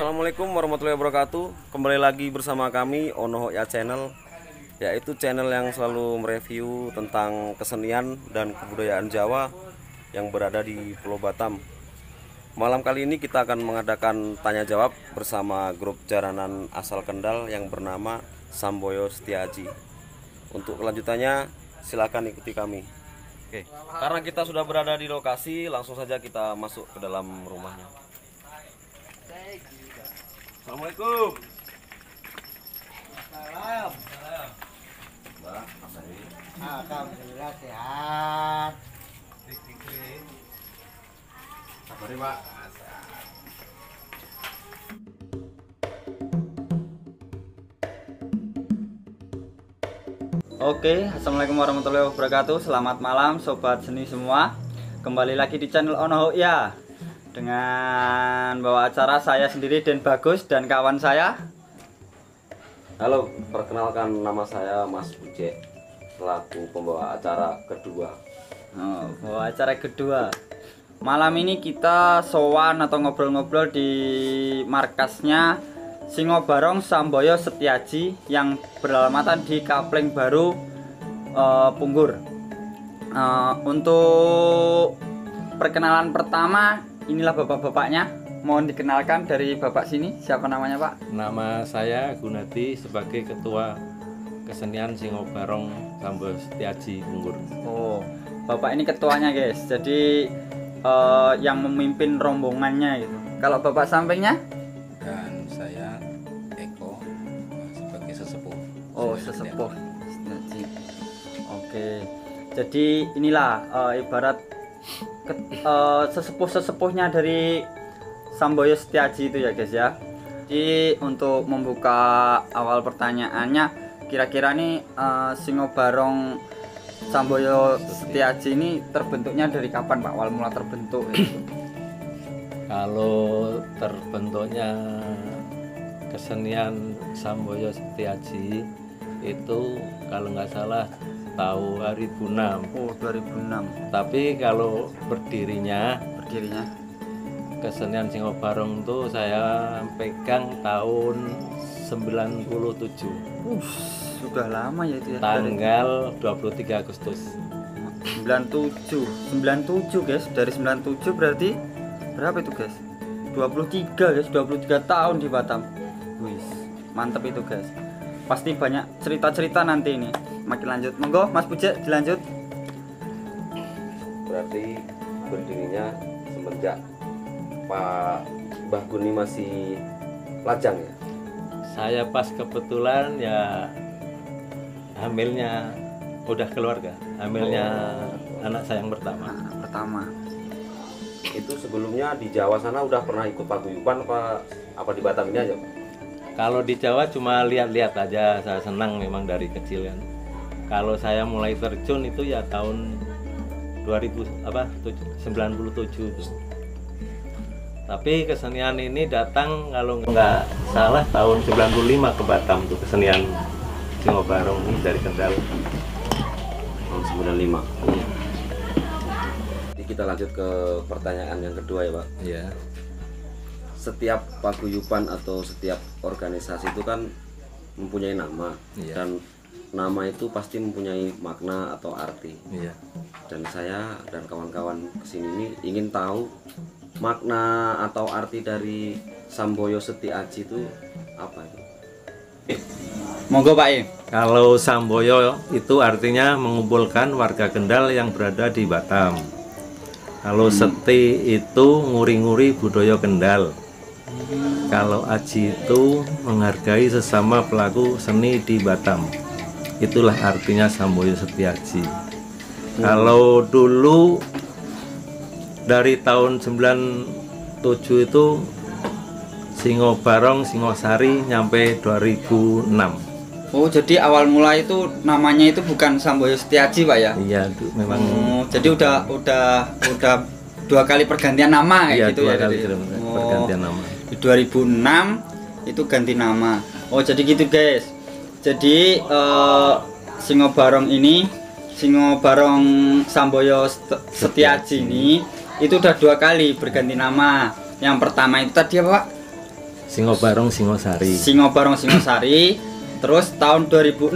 Assalamualaikum warahmatullahi wabarakatuh. Kembali lagi bersama kami Onohoya Channel, yaitu channel yang selalu mereview tentang kesenian dan kebudayaan Jawa yang berada di Pulau Batam. Malam kali ini kita akan mengadakan tanya jawab bersama grup jaranan asal Kendal yang bernama Samboyo Setiaji. Untuk kelanjutannya silakan ikuti kami. Oke, karena kita sudah berada di lokasi, langsung saja kita masuk ke dalam rumahnya. Assalamualaikum. Salam. Mbak, Asari. Alhamdulillah sehat. Kabari, Pak. Oke, assalamualaikum warahmatullahi wabarakatuh. Selamat malam sobat seni semua. Kembali lagi di channel Onohoya dengan bawa acara saya sendiri Den Bagus dan kawan saya. Halo, perkenalkan nama saya Mas Bujek, selaku pembawa acara kedua. Bawa acara kedua. Malam ini kita sowan atau ngobrol-ngobrol di markasnya Singobarong Samboyo Setiaji yang beralaman di Kapling Baru, Punggur. Untuk perkenalan pertama, inilah bapak-bapaknya. Mohon dikenalkan dari bapak sini, siapa namanya Pak? Nama saya Gunadi sebagai Ketua Kesenian Singobarong Samboyo Setiaji Punggur. Oh, bapak ini ketuanya guys. Jadi yang memimpin rombongannya gitu. Kalau bapak sampingnya? Dan saya Eko sebagai sesepuh. Oh, sesepuh Setiaji. Oke. Jadi inilah ibarat sesepuh-sesepuhnya dari Samboyo Setiaji itu ya guys ya. Jadi untuk membuka awal pertanyaannya, kira-kira nih Singobarong Samboyo Setiaji ini terbentuknya dari kapan Pak? Awal mula terbentuk itu? Kalau terbentuknya kesenian Samboyo Setiaji itu kalau nggak salah tahun 2006. Oh, 2006 Tapi kalau berdirinya kesenian Singobarong itu saya pegang tahun 97. Sudah lama ya itu ya. Tanggal 23 Agustus. 97 guys. Dari 97 berarti berapa itu guys? 23 guys, 23 tahun di Batam. Wis, mantep itu guys. Pasti banyak cerita-cerita nanti ini. Makin lanjut, monggo Mas Bujek dilanjut. Berarti berdirinya semenjak Pak Mbah Guni masih lajang ya? Saya pas kebetulan ya hamilnya udah keluarga, hamilnya anak saya yang pertama. Anak pertama. Itu sebelumnya di Jawa sana udah pernah ikut paguyuban apa di Batam ini aja? Kalau di Jawa cuma lihat-lihat aja, saya senang memang dari kecil kan. Kalau saya mulai terjun itu ya tahun 97 itu. Tapi kesenian ini datang kalau nggak salah tahun 95 ke Batam tuh kesenian Singobarong ini dari Kendal. Tahun 95. Jadi kita lanjut ke pertanyaan yang kedua ya Pak. Iya. Setiap paguyuban atau setiap organisasi itu kan mempunyai nama. Iya. Dan nama itu pasti mempunyai makna atau arti. Iya. Dan saya dan kawan-kawan kesini ini ingin tahu makna atau arti dari Samboyo Setiaji itu apa itu? Monggo Pak E. Kalau Samboyo itu artinya mengumpulkan warga Kendal yang berada di Batam. Kalau Seti itu nguri-nguri budaya Kendal. Kalau Aji itu menghargai sesama pelaku seni di Batam. Itulah artinya Samboyo Setiaji. Kalau dulu dari tahun 97 itu Singobarong, Singosari nyampe 2006. Oh, jadi awal mula itu namanya itu bukan Samboyo Setiaji Pak ya? Iya, memang. Jadi udah dua kali pergantian nama Iya, gitu dua ya kali dari. pergantian nama. Di 2006 itu ganti nama. Oh, jadi gitu guys. Jadi Singobarong ini, Singobarong Samboyo Setiaji ini itu udah dua kali berganti nama. Yang pertama itu tadi apa Pak? Singobarong Singosari. Singobarong Singosari. Terus tahun 2006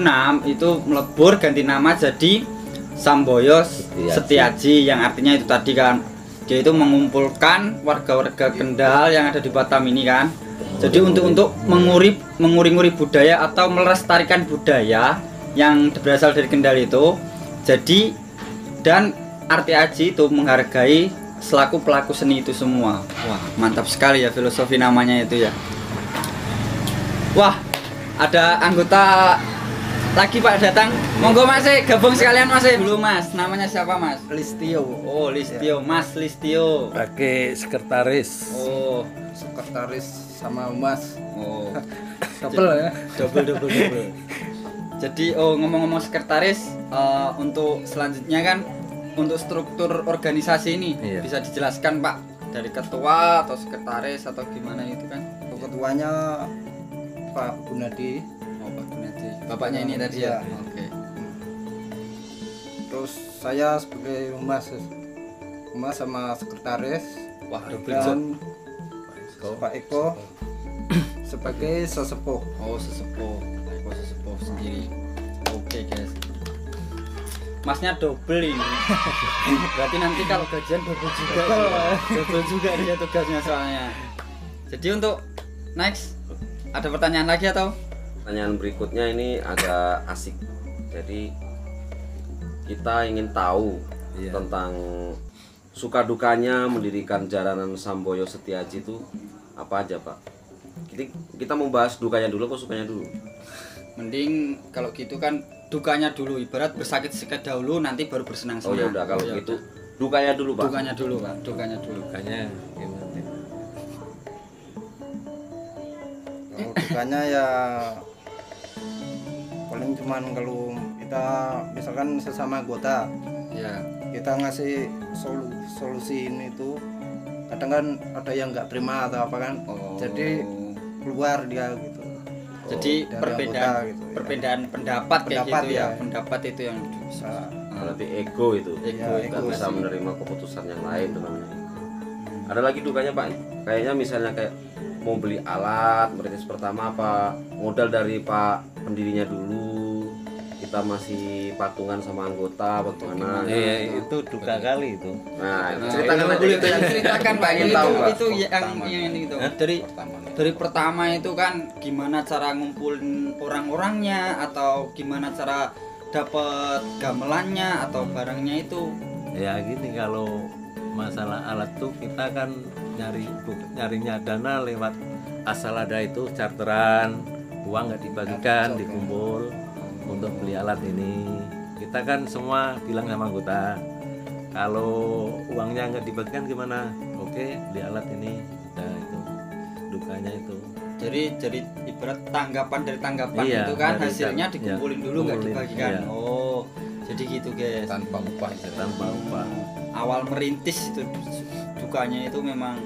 itu melebur ganti nama jadi Samboyo Setiaji, yang artinya itu tadi kan, dia itu mengumpulkan warga-warga Kendal yang ada di Batam ini kan. Jadi untuk menguri-nguri budaya atau melestarikan budaya yang berasal dari Kendal itu. Jadi dan arti aji itu menghargai selaku pelaku seni itu semua. Wah, mantap sekali ya filosofi namanya itu ya. Wah, ada anggota lagi Pak datang. Monggo Mas, gabung sekalian Mas. Dulu Mas, namanya siapa Mas? Listio. Oh, Listio, Mas Listio. Sebagai sekretaris. Oh, Sekretaris sama Mas. oh. Double ya. Double. Jadi ngomong-ngomong sekretaris, untuk selanjutnya kan untuk struktur organisasi ini Iya. bisa dijelaskan Pak, dari ketua atau sekretaris atau gimana itu kan? Ketuanya Pak Gunadi. Oh, Pak Gunadi. Bapaknya ini tadi ya. Iya. Oke. Terus saya sebagai Mas sama sekretaris. Wah, double job. Dan Pak Eko sebagai sesepuh. Oh, sesepuh. Eko sesepuh sendiri. Oke, guys. Masnya double ini. Berarti nanti kalau gajian double juga. Double juga dia tugasnya soalnya. Jadi untuk next ada pertanyaan lagi atau? Pertanyaan berikutnya ini agak asik. Jadi kita ingin tahu tentang suka dukanya mendirikan Jaranan Samboyo Setiaji itu apa aja Pak? Kita mau bahas dukanya dulu atau sukanya dulu? Mending kalau gitu kan dukanya dulu, ibarat bersakit-sakit dahulu nanti baru bersenang-senang. Oh ya udah kalau Ya gitu udah. dukanya dulu Pak. Dukanya dulu Pak, dukanya dulu. Dukanya gimana? Kalau dukanya ya paling cuman kalau kita misalkan sesama anggota Ya. kita ngasih solusi ini tuh kadang kan ada yang nggak terima atau apa kan, Oh. jadi keluar dia gitu. Jadi dari perbedaan anggota gitu, ya. perbedaan pendapat kayak Pendapat, gitu ya. ya. Pendapat itu yang Bisa Berarti ego itu. Ego, Ya, Nggak ego bisa sih. menerima keputusan yang lain tuh namanya. Ada lagi dukanya Pak? Kayaknya misalnya kayak mau beli alat, merintis pertama apa modal dari Pak pendirinya dulu. Kita masih patungan sama anggota bagaimana? Itu duka kali itu. Nah, Nah, ceritakan itu aja boleh itu yang ceritakan Pak. ingin Itu tahu, Pak. itu yang itu. Dari pertama itu kan gimana cara ngumpulin orang-orangnya atau gimana cara dapat gamelannya atau barangnya itu. Ya gini, kalau masalah alat tuh kita kan nyarinya dana lewat asal ada itu charteran, uang nggak dibagikan, dikumpul untuk beli alat ini. Kita kan semua bilang sama anggota, kalau uangnya nggak dibagikan gimana? Oke, beli alat ini. Udah itu dukanya itu. Jadi ibarat tanggapan dari tanggapan Iya, itu kan dari hasilnya iya, dikumpulin dulu nggak kumpulin, dibagikan. iya. Oh, jadi gitu guys. tanpa upah Tanpa upah. Awal merintis itu dukanya itu memang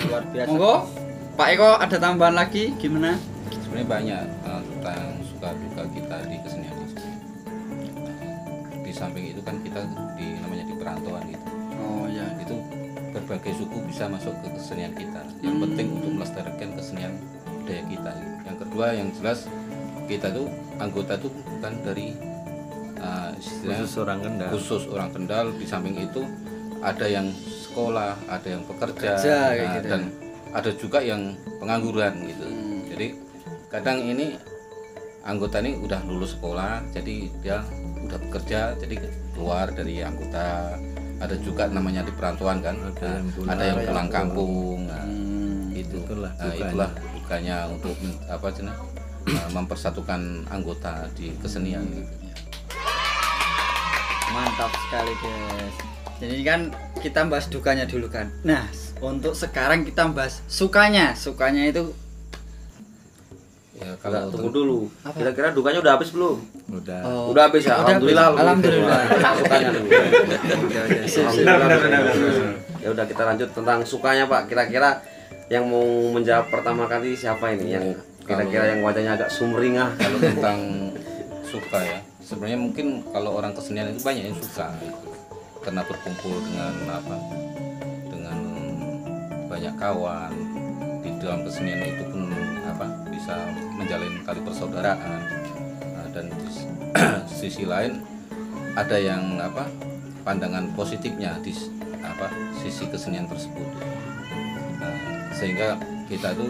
luar biasa. Monggo, Pak Eko ada tambahan lagi gimana? sebenarnya banyak tentang suka duka kita di kesenian ini. Di samping itu kan kita namanya di perantauan gitu, Oh ya. itu berbagai suku bisa masuk ke kesenian kita. Yang penting untuk melestarikan kesenian budaya kita gitu. Yang kedua yang jelas kita tuh anggota tuh bukan dari istilahnya Khusus orang Kendal. khusus orang Kendal. Di samping itu ada yang sekolah, ada yang bekerja, Kayak gitu. dan ada juga yang pengangguran gitu. Jadi kadang ini anggota ini udah lulus sekolah, jadi dia udah bekerja, jadi keluar dari anggota. Ada juga namanya di perantauan kan, ada yang pulang kampung. Nah, itu Itulah nah, dukanya. itulah dukanya untuk mempersatukan anggota di kesenian gitu. Mantap sekali guys. Jadi kan kita bahas dukanya dulu kan. Nah, untuk sekarang kita bahas sukanya. Sukanya itu Ya Enggak, kalau tunggu dulu. Kira-kira dukanya udah habis belum? Udah. Udah habis ya. Alhamdulillah. Alhamdulillah. Sukanya dulu. Alhamdulillah. Ya udah kita lanjut tentang sukanya Pak. Kira-kira yang mau menjawab pertama kali siapa ini? Yang kira-kira yang wajahnya agak sumringah. kalau tentang suka ya, sebenarnya mungkin kalau orang kesenian itu banyak yang suka gitu. Karena berkumpul dengan banyak kawan, dalam kesenian itu pun bisa menjalin tali persaudaraan. Dan di sisi lain ada yang pandangan positifnya di sisi kesenian tersebut. Sehingga kita itu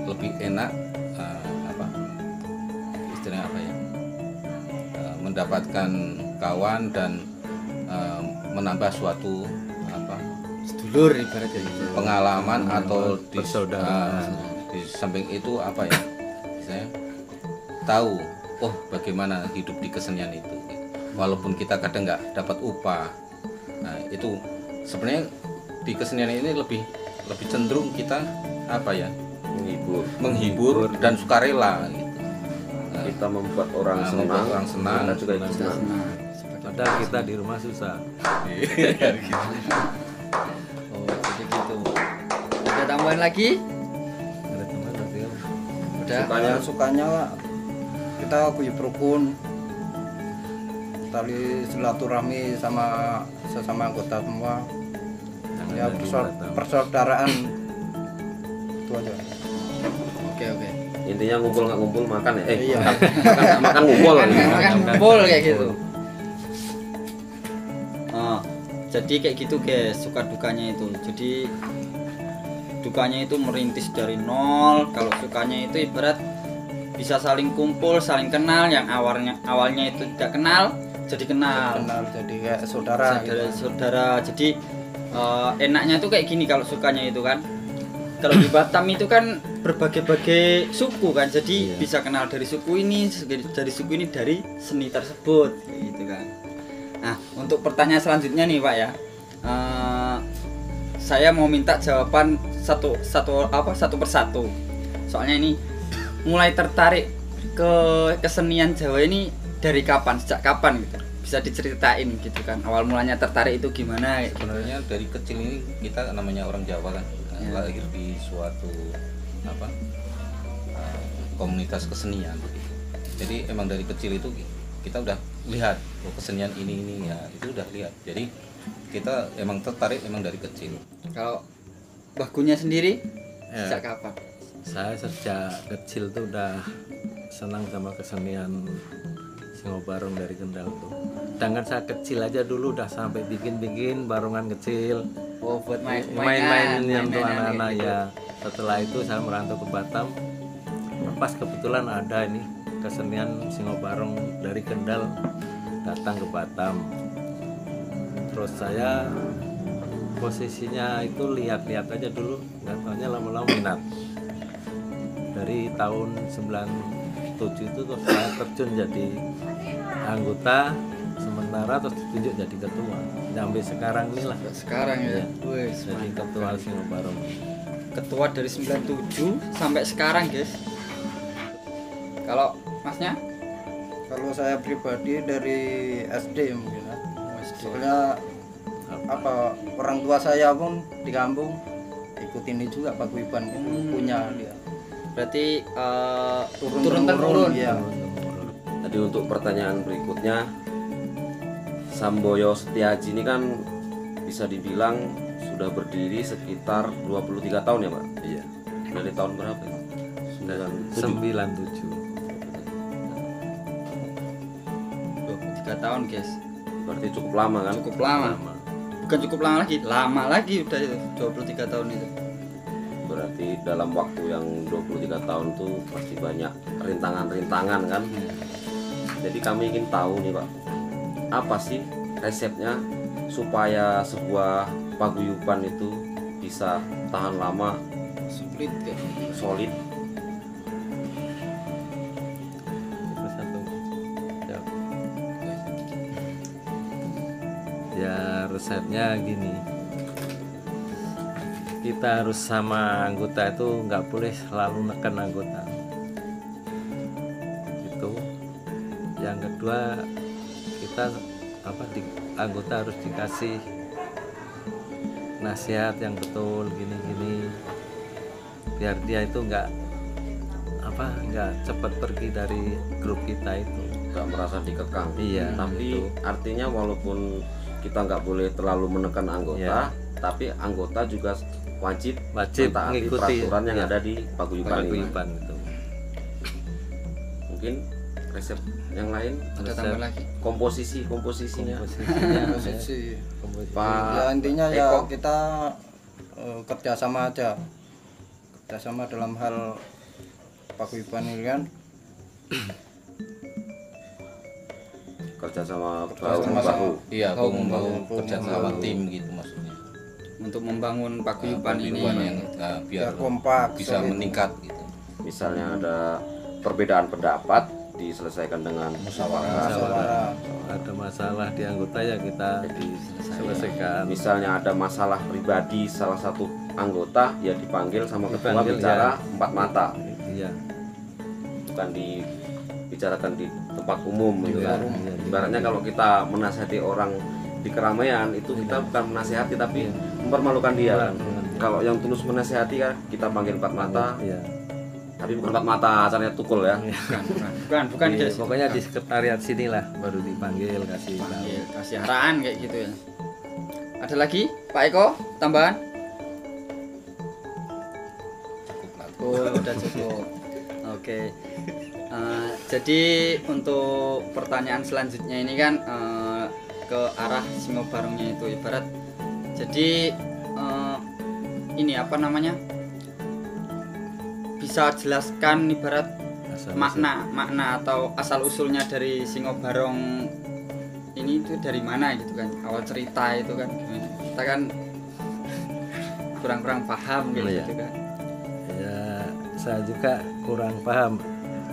lebih enak istilahnya mendapatkan kawan dan menambah suatu sedulur ibaratnya pengalaman atau di samping itu saya tahu bagaimana hidup di kesenian itu, walaupun kita kadang nggak dapat upah. Nah itu sebenarnya di kesenian ini lebih cenderung kita menghibur dan sukarela gitu. Kita membuat orang senang, kita juga ikut senang. Padahal kita di rumah susah. Oh jadi gitu. Ada tambahan lagi? Ada teman tapi Udah. Sukanya kita guyub rukun, tali silaturahmi sama sesama anggota semua, ya persaudaraan itu aja. Oke. Intinya ngumpul nggak ngumpul makan ya. Iya. Makan ngumpul. Makan ngumpul kayak gitu. Jadi kayak gitu guys, suka dukanya itu. Jadi dukanya itu merintis dari nol. Kalau sukanya itu ibarat bisa saling kumpul, saling kenal. Yang awalnya itu tidak kenal, jadi kenal. Jadi kayak saudara. Saudara. Jadi enaknya itu kayak gini kalau sukanya itu kan. Kalau di Batam itu kan berbagai-bagai suku kan, jadi bisa kenal dari suku ini, dari seni tersebut, gitu kan. Nah, untuk pertanyaan selanjutnya nih Pak ya, saya mau minta jawaban satu persatu. Soalnya ini mulai tertarik ke kesenian Jawa ini dari kapan, sejak kapan gitu? Bisa diceritain gitu kan, awal mulanya tertarik itu gimana? Sebenarnya dari kecil ini kita namanya orang Jawa kan, lahir di suatu komunitas kesenian. Jadi emang dari kecil itu kita udah lihat kesenian ini ya, itu udah lihat. Jadi kita emang tertarik emang dari kecil. Kalau Bagunya sendiri sejak kapan? Saya sejak kecil tuh udah senang sama kesenian Singobarong dari Kendal tuh. Sedangkan saya kecil aja dulu udah sampai bikin barongan kecil. Oh, buat main-main yang untuk anak-anak gitu. ya. Setelah itu saya merantau ke Batam. Pas kebetulan ada ini kesenian Singobarong dari Kendal datang ke Batam. Terus saya posisinya itu lihat-lihat aja dulu, nggak taunya lama-lama minat. Dari tahun 97 itu terus saya terjun jadi anggota sementara, terus ditunjuk jadi ketua. Sampai sekarang inilah. Sekarang ya. Wih, Jadi ketua Singobarong. Ketua dari 97 sampai sekarang, guys. Kalau Masnya? Kalau saya pribadi dari SD mungkin ya. Soalnya orang tua saya pun di kampung ikut ini juga paguyuban punya dia. Berarti Turun temurun. Ya. Jadi untuk pertanyaan berikutnya, Samboyo Setiaji ini kan bisa dibilang sudah berdiri sekitar 23 tahun ya Pak? Iya. Dari tahun berapa ya? 97. 23 tahun, guys. Berarti cukup lama kan? Cukup lama. Bukan cukup lama lagi udah itu 23 tahun itu. Berarti dalam waktu yang 23 tahun tuh pasti banyak rintangan-rintangan kan? Jadi kami ingin tahu nih Pak, apa sih resepnya supaya sebuah paguyuban itu bisa tahan lama, solid? Ya resepnya gini, kita harus sama anggota itu nggak boleh selalu neken anggota. Itu. Yang kedua, kita anggota harus dikasih nasihat yang betul gini-gini, biar dia itu nggak cepat pergi dari grup kita itu. Nggak merasa dikekang. Iya. Tapi itu. artinya walaupun kita nggak boleh terlalu menekan anggota, tapi anggota juga wajib mentaati mengikuti peraturan yang ya, ada di paguyuban ini. paguyuban itu. Mungkin resep yang lain, Ada tambah lagi. komposisinya. Komposisinya, Posisi. Pak Ya intinya ya Eko. kita kerjasama aja, kerjasama dalam hal paguyuban ini kan. kerja sama Kerjasama bahu. Iya, Bahu mau membahu, kerja sama tim gitu maksudnya. Untuk membangun paguyuban ini. Paguyuban yang biar Biar kompak, bisa solid. meningkat gitu. Misalnya ada perbedaan pendapat diselesaikan dengan Musyawarah. Ada masalah di anggota ya kita diselesaikan. Misalnya ada masalah pribadi salah satu anggota, ya dipanggil sama ketua Dipanggil, bicara ya. empat mata, Iya. bukan dibicarakan di tempat umum gitu Iya, kan. iya, iya. Ibaratnya kalau kita menasihati orang di keramaian itu kita bukan menasihati tapi mempermalukan dia kan. Kalau yang tulus menasihati kan kita panggil empat mata, Iya. tapi bukan empat mata acaranya tukul ya. Bukan Iya, guys. pokoknya di sekretariat sinilah baru dipanggil kasih tahu. Iya, kasih arahan kayak gitu ya. Ada lagi Pak Eko tambahan? Oh, udah cukup. Oke. Jadi untuk pertanyaan selanjutnya ini kan ke arah Singobarongnya itu ibarat. Jadi ini apa namanya? Bisa jelaskan ibarat makna atau asal usulnya dari Singobarong ini itu dari mana gitu kan, awal cerita itu kan gimana? Kita kan kurang paham gitu, Iya. gitu kan. Ya, saya juga kurang paham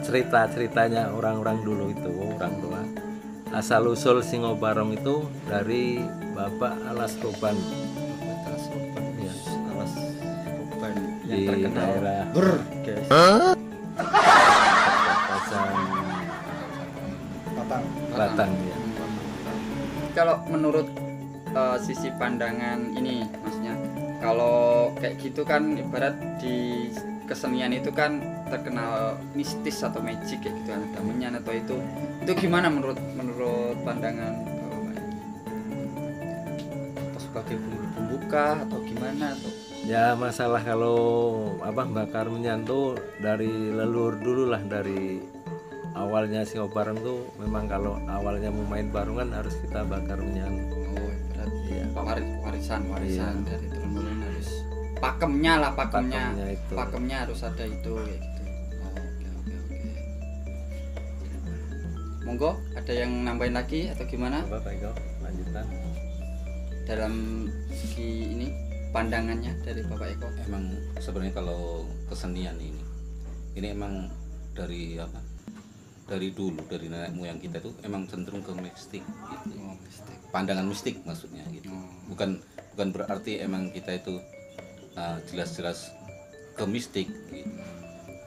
ceritanya orang-orang dulu itu, orang tua. Asal usul Singobarong itu dari Bapak Alas Toban. Ya, Alas Toban yang di terkenal daerah guys. Pasang Batang. Batang ya. Kalau menurut sisi pandangan ini maksudnya kalau kayak gitu kan ibarat di kesenian itu kan terkenal mistis atau magic kayak gitu, ada menyan atau itu gimana menurut pandangan Bapak? Atau sebagai bumbu pembuka atau gimana atau Ya masalah kalau bakar menyan tuh dari leluhur dulu lah, dari awalnya Singobarong tuh memang kalau awalnya mau main barungan harus kita bakar menyan. oh ibarat Iya. warisan Iya. dari turun-temurun harus pakemnya Pakemnya itu. pakemnya harus ada itu kayak gitu. Oh, oke. Monggo ada yang nambahin lagi atau gimana Apa Pak Eko? Lanjutan. dalam segi ini pandangannya dari Bapak Eko? Emang sebenarnya kalau kesenian ini emang dari apa? Dari dulu, dari nenek moyang kita tuh emang cenderung ke mistik gitu. Oh, mistik. Pandangan mistik maksudnya gitu. Bukan berarti emang kita itu jelas-jelas ke mistik gitu.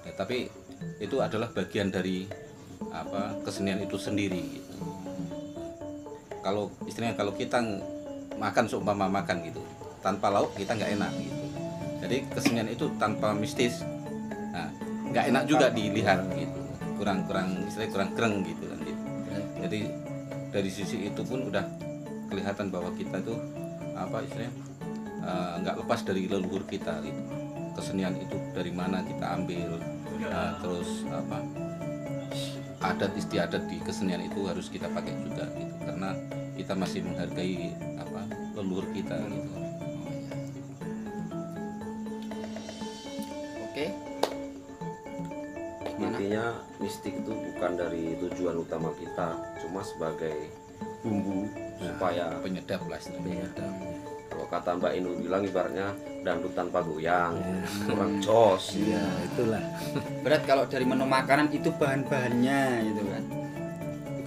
Ya, tapi itu adalah bagian dari kesenian itu sendiri gitu. Kalau istilahnya kalau kita makan seumpama makan gitu, tanpa lauk kita nggak enak gitu. Jadi kesenian itu tanpa mistis, nggak enak juga dilihat gitu. Kurang istilahnya kurang gereng gitu kan gitu. Jadi dari sisi itu pun udah kelihatan bahwa kita itu istilahnya nggak lepas dari leluhur kita gitu. Kesenian itu dari mana kita ambil, terus adat istiadat di kesenian itu harus kita pakai juga gitu, karena kita masih menghargai leluhur kita gitu. Oke. Gimana? Intinya mistik itu bukan dari tujuan utama kita, cuma sebagai bumbu supaya Penyedap lah istilahnya. kalau kata Mbak Inu bilang ibaratnya dangdut tanpa goyang, kurang jos. Ya itulah. Berat kalau dari menu makanan itu bahan-bahannya gitu kan.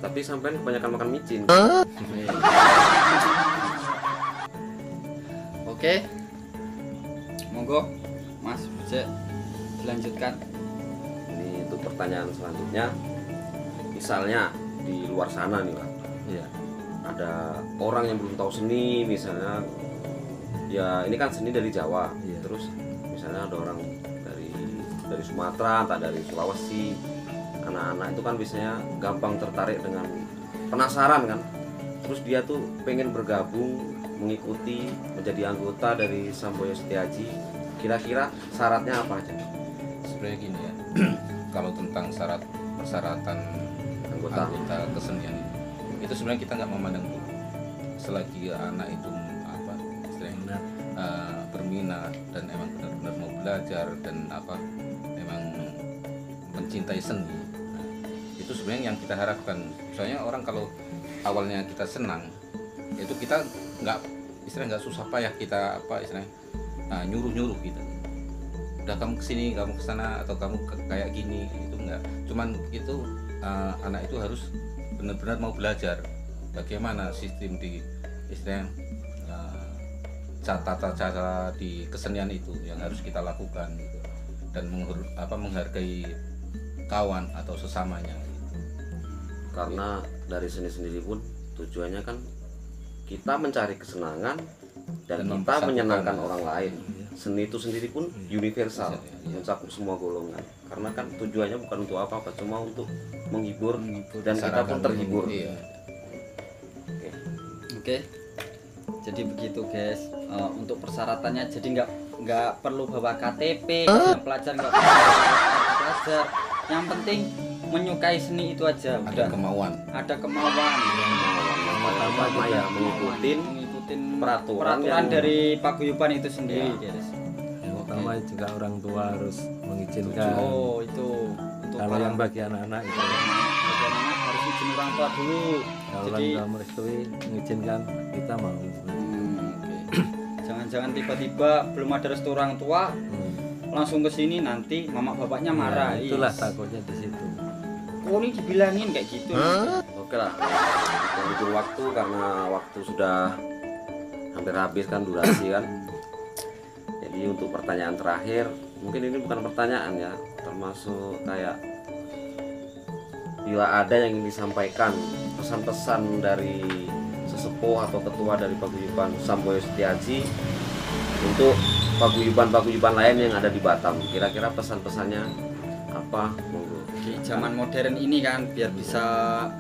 Tapi sampai kebanyakan makan micin. Oke. Monggo Mas bisa dilanjutkan. Ini untuk pertanyaan selanjutnya, misalnya di luar sana nih Pak, Iya. ada orang yang belum tahu seni, misalnya ya ini kan seni dari Jawa, Iya. terus misalnya ada orang dari Sumatera, entah dari Sulawesi, anak-anak itu kan biasanya gampang tertarik dengan penasaran kan, terus dia tuh pengen bergabung mengikuti menjadi anggota dari Samboyo Setiaji, kira-kira syaratnya apa aja? Sebenarnya gini ya, kalau tentang persyaratan Anggota. kesenian itu sebenarnya kita nggak memandang dulu. Selagi anak itu istilahnya berminat dan emang benar-benar mau belajar dan memang mencintai seni, itu sebenarnya yang kita harapkan. Soalnya orang kalau awalnya kita senang, itu kita nggak susah payah kita nyuruh gitu. Udah kamu kesini, kamu kesana, atau kamu kayak gini, itu enggak. Cuman itu anak itu harus benar-benar mau belajar bagaimana sistem di istilahnya cara di kesenian itu yang harus kita lakukan gitu. Dan menghargai kawan atau sesamanya gitu. Karena dari seni sendiri pun tujuannya kan kita mencari kesenangan dan kita mempersatukan. menyenangkan orang lain. Seni itu sendiri pun universal, mencakup semua golongan. Karena kan tujuannya bukan untuk apa-apa, cuma untuk menghibur dan kita pun terhibur. Iya. Oke. Jadi begitu guys. Untuk persyaratannya jadi nggak perlu bawa KTP, pelajar nggak perlu bawa pelajar. Yang penting menyukai seni itu aja. Ada kemauan. Ada kemauan. Yang pertama ya mengikutin peraturan yang- dari paguyuban itu sendiri guys. Yang utama juga orang tua harus mengizinkan. Oh itu untuk Kalau yang bagi anak-anak itu, bagi anak harus izin orang tua dulu. kalau Jadi orang tua merestui mengizinkan, kita mau. jangan-jangan tiba-tiba belum ada restu orang tua langsung ke sini, nanti mama bapaknya marah. Nah, itulah Is. takutnya di situ. Oh ini dibilangin kayak gitu. Oke lah, menghitung waktu karena waktu sudah hampir habis kan durasi kan. Jadi untuk pertanyaan terakhir, mungkin ini bukan pertanyaan ya, termasuk kayak bila ada yang ingin disampaikan pesan-pesan dari sesepuh atau ketua dari paguyuban Samboyo Setiaji untuk paguyuban-paguyuban lain yang ada di Batam, kira-kira pesan-pesannya apa? Monggo. Di zaman modern ini kan biar bisa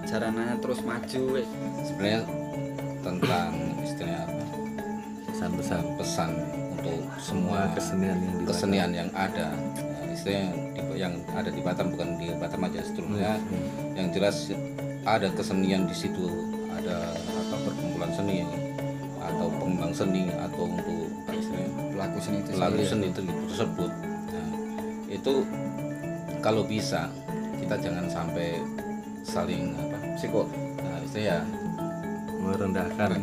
jalanannya terus maju. Sebenarnya tentang istilahnya Pesan-pesan pesan untuk semua kesenian yang ada, istilahnya yang ada di Batam, bukan di Batam aja seterusnya. Yang jelas ada kesenian di situ, ada perkumpulan seni atau pengembang seni atau untuk istilahnya pelaku seni itu pelaku sendiri. seni tersebut. Nah, itu kalau bisa kita jangan sampai saling Psiko. istilahnya merendahkan.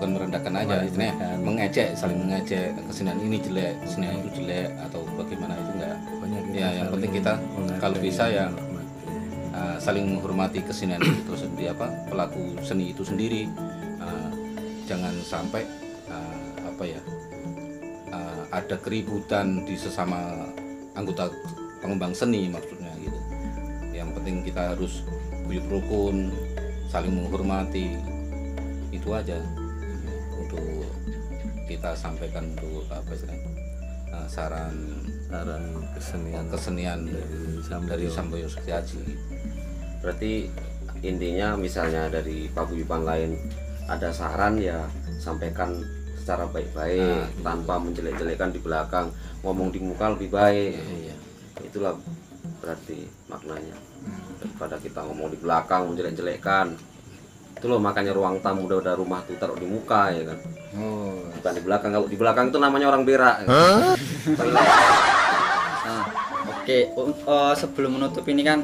bukan merendahkan aja, istilahnya mengejek, saling mengejek, kesenian ini jelek, kesenian itu jelek, atau bagaimana, itu enggak. Pokoknya kita Ya, yang penting kita menghargai kalau bisa ya dan menghormati. saling menghormati kesenian itu sendiri, pelaku seni itu sendiri. Jangan sampai ada keributan di sesama anggota pengembang seni, maksudnya gitu. Yang penting kita harus guyup rukun, saling menghormati, itu aja untuk kita sampaikan untuk saran kesenian dari Samboyo Setiaji. Berarti intinya misalnya dari paguyuban lain ada saran ya sampaikan secara baik-baik, tanpa menjelek-jelekan di belakang, ngomong di muka lebih baik. Itulah berarti maknanya, daripada kita ngomong di belakang menjelek-jelekan. Itu loh makanya ruang tamu udah rumah tuh taruh di muka ya kan, bukan di belakang. Kalau di belakang itu namanya orang berak ya. Nah, oke, sebelum menutup ini kan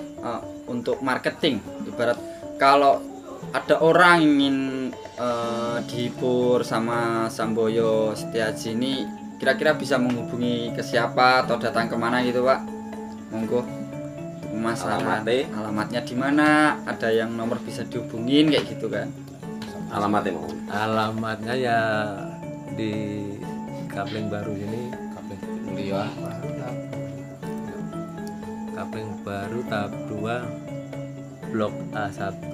untuk marketing, ibarat kalau ada orang ingin dihibur sama Samboyo Setiaji ini, kira-kira bisa menghubungi ke siapa atau datang kemana gitu Pak? Monggo. Pemasaran alamatnya di mana, ada yang nomor bisa dihubungin kayak gitu kan? Alamatnya mau Alamatnya ya di Kapling Baru ini, Kapling Mulia, Kapling Baru tahap 2 Blok A1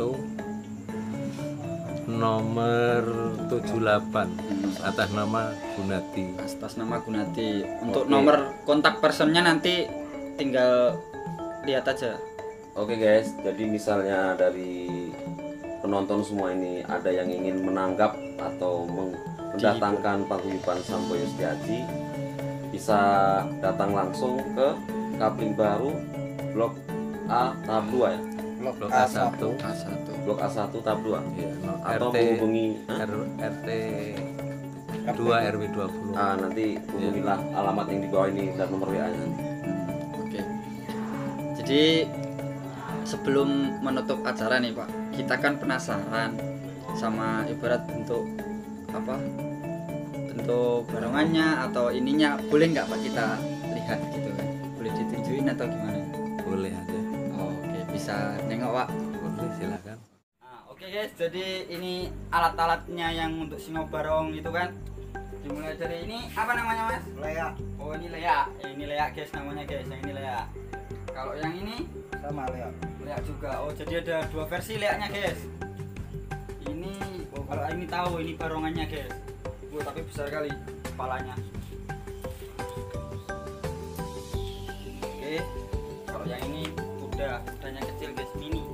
nomor 78 atas nama Gunati. Atas nama Gunati. Untuk Oke. nomor kontak personnya nanti tinggal lihat aja. Oke guys, jadi misalnya dari penonton semua ini ada yang ingin menanggap atau mendatangkan paguyuban Samboyo Setiaji, bisa datang langsung ke Kapling Baru Blok A tahap 2 ya. Blok A1. Blok A1 tahap 2. Iya, Atau RT menghubungi RT 2 RW 20. nanti hubungilah alamat yang di bawah ini dan nomor WA-nya nanti. Oke. Jadi sebelum menutup acara nih Pak, kita kan penasaran sama ibarat bentuk apa? Bentuk barongannya atau ininya, boleh nggak Pak kita lihat gitu kan? Boleh ditunjukin atau gimana? Boleh aja. Oke, bisa nengok Pak. Boleh, silakan. Oke guys, jadi ini alat-alatnya yang untuk singo barong itu kan. Dimulai dari ini apa namanya Mas? Lea Oh ini Lea, ini Lea guys namanya guys, yang ini Lea. Kalau yang ini sama Lea. Lea juga. Oh jadi ada dua versi Leanya guys. Ini, oh kalau ini tahu ini barongannya guys. Oh tapi besar kali kepalanya. Oke, kalau yang ini udahnya kecil guys, mini.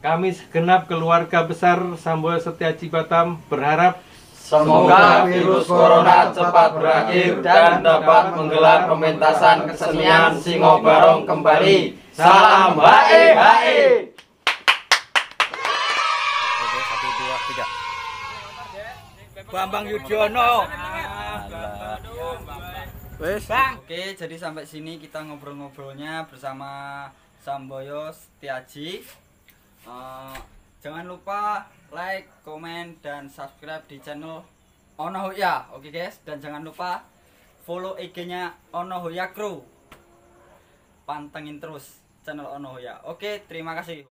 Kami segenap keluarga besar Samboyo Setiaji Batam berharap Semoga virus corona cepat berakhir dan dapat menggelar pementasan kesenian Singo Barong kembali. Salam HE HE. Oke, 1 2 3. Bambang Yudhoyono. Wes, Bang. Oke, jadi sampai sini kita ngobrol-ngobrolnya bersama Samboyo Setiaji. Jangan lupa like, komen, dan subscribe di channel Ono Hoya. Oke guys, dan jangan lupa follow IG-nya Ono Hoya Crew. Pantengin terus channel Ono Hoya. Oke, terima kasih.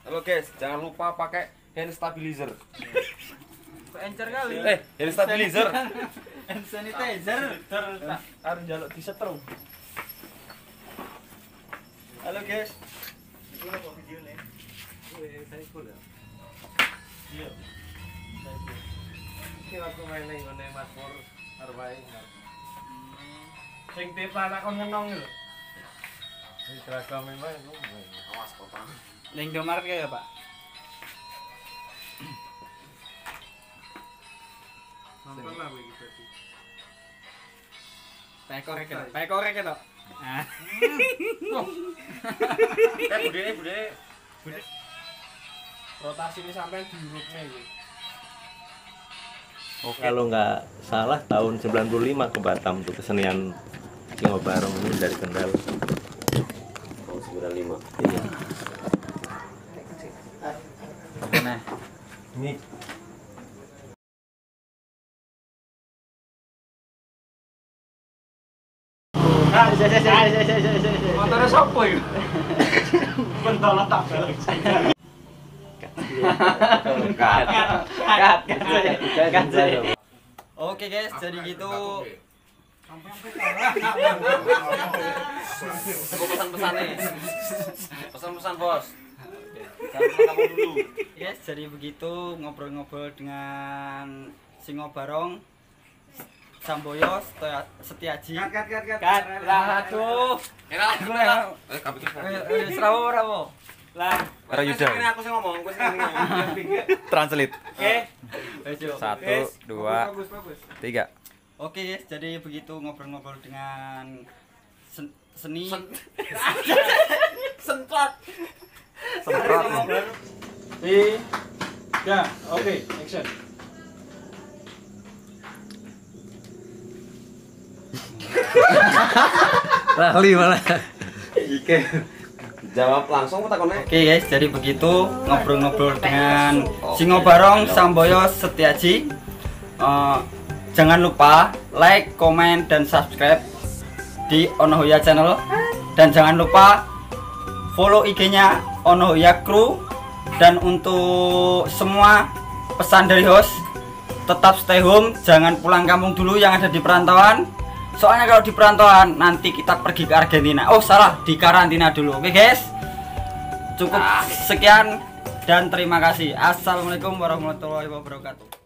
Halo guys, jangan lupa pakai hand stabilizer. Encer kali. Hand stabilizer. Hand sanitizer. Harus jaluk disetrum. Halo guys. Ini kok video nih. Saya full ya. Iya. Iki aku main ning ngene Mas Pur arwae. Sing tipe anak kon ngenong lho. Iki seragam memang itu. Awas potong. Ning Indomaret ya, Pak? Nonton lah iki tadi. Pekorek itu. Ah. Bude. Rotasi ini sampai di urutnya iki. kalau nggak salah tahun 95 ke Batam tuh kesenian Singo Barong ini dari Kendal. Oh, 95. Iya. Nah, Ini Motornya sopo iki? Pentol tak belok. Oke guys, jadi gitu. Aku pesan-pesan nih. Pesan-pesan bos. Jangan kamu dulu. Guys, jadi begitu ngobrol-ngobrol dengan Singo Barong Samboyo Setiaji. Kat. Lah aduh. Enak. Rawo. Lah, Karo Yuda. aku sing ngomong, aku sing ngomong. Translate. Oke. 1, 2, 3. Oke guys, jadi begitu ngobrol-ngobrol dengan seni. Sentrot. Ya, oke, action. Lali malah. Jawab langsung takonnya. Oke guys, jadi begitu ngobrol-ngobrol dengan Singo Barong Samboyo Setiaji. Jangan lupa like, komen, dan subscribe di Onohoya Channel. Dan jangan lupa follow IG-nya Onohoya Crew. Dan untuk semua pesan dari host, tetap stay home, jangan pulang kampung dulu yang ada di perantauan. Soalnya kalau di perantauan nanti kita pergi ke Argentina. Oh salah, di karantina dulu. Oke guys, cukup sekian dan terima kasih. Assalamualaikum warahmatullahi wabarakatuh.